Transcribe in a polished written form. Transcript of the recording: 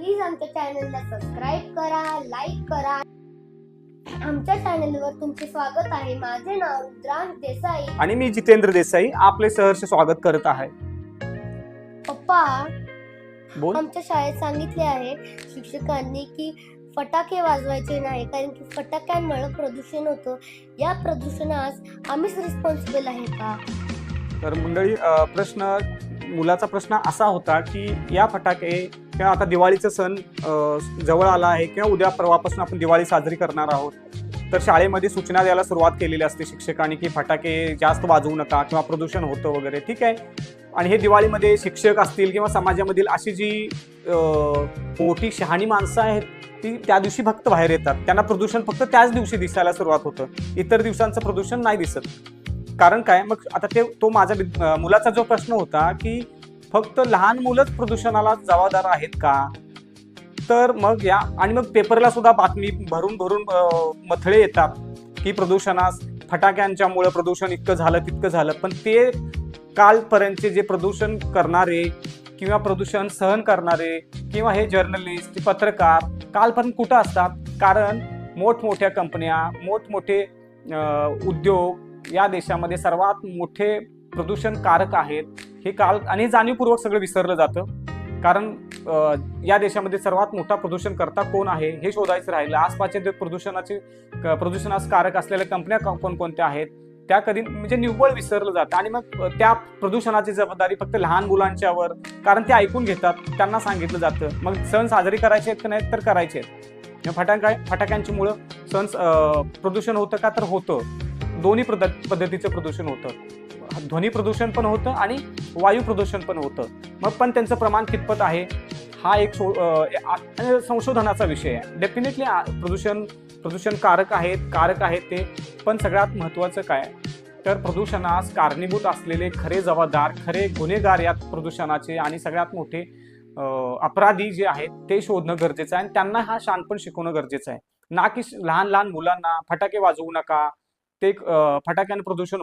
Please आमच्या चॅनलला subscribe करा, लाईक करा. आमच्या चॅनलवर तुमचे स्वागत आहे. माझे नाव रुद्रांश देसाई आणि मी जितेंद्र देसाई आपले सहर्ष स्वागत करत आहे. पप्पा, बोल. आमच्या शाळेत सांगितले आहे शिक्षकांनी की फटाके वाजवायचे नाही, कारण की फटाक्यांमुळे प्रदूषण होतं. या प्रदूषणास आम्हीच रिस्पॉन्सिबल आहे का? तर मंडळी, मुलाचा प्रश्न असा होता की या फटाके किंवा आता दिवाळीचा सण जवळ आला आहे किंवा उद्या परवापासून आपण दिवाळी साजरी करणार आहोत. तर शाळेमध्ये सूचना द्यायला सुरुवात केलेली असते शिक्षकांनी की फटाके जास्त वाजवू नका किंवा प्रदूषण होतं वगैरे. ठीक आहे. आणि हे दिवाळीमध्ये शिक्षक असतील किंवा समाजामधील अशी जी मोठी शहाणी माणसं आहेत ती त्या दिवशी फक्त बाहेर येतात. त्यांना प्रदूषण फक्त त्याच दिवशी दिसायला सुरुवात होतं. इतर दिवसांचं प्रदूषण नाही दिसत. कारण काय? मग आता तो माझा मुलाचा जो प्रश्न होता की फक्त लहान मुलंच प्रदूषणाला जबाबदार आहेत का? तर मग मग पेपरला सुद्धा बातमी भरून मथळे येतात की प्रदूषणास फटाक्यांच्यामुळे प्रदूषण इतकं झालं तितकं झालं. पण ते कालपर्यंतचे जे प्रदूषण करणारे किंवा प्रदूषण सहन करणारे किंवा हे जर्नलिस्ट, पत्रकार कालपर्यंत कुठं असतात? कारण मोठमोठ्या कंपन्या, मोठमोठे उद्योग या देशामध्ये सर्वात मोठे प्रदूषणकारक आहेत. हे काल आणि जाणीवपूर्वक सगळं विसरलं जातं. कारण या देशामध्ये सर्वात मोठा प्रदूषणकर्ता कोण आहे हे शोधायचं राहिलं. आसपासचे प्रदूषणास कारक असलेल्या कंपन्या कोणकोणत्या आहेत त्या कधी म्हणजे निव्वळ विसरलं जातं. आणि मग त्या प्रदूषणाची जबाबदारी फक्त लहान मुलांच्यावर, कारण ते ऐकून घेतात, त्यांना सांगितलं जातं. मग सण साजरे करायचे आहेत का नाहीत? तर करायचे आहेत. फटाक्यांची मुळे सण प्रदूषण होतं का? तर होतं. दोन्ही पद्धतीचं प्रदूषण होतं. ध्वनी प्रदूषण पण होतं आणि वायू प्रदूषण पण होतं. मग पण त्यांचं प्रमाण कितपत आहे हा एक संशोधनाचा विषय आहे. डेफिनेटली प्रदूषण कारक आहेत ते. पण सगळ्यात महत्त्वाचं काय तर प्रदूषणास कारणीभूत असलेले खरे जबाबदार, खरे गुन्हेगार या प्रदूषणाचे आणि सगळ्यात मोठे अपराधी जे आहेत ते शोधणं गरजेचं आहे. आणि त्यांना हा शहाणपण शिकवणं गरजेचं आहे. ना की लहान मुलांना फटाके वाजवू नका, ते फटाक्यानं प्रदूषण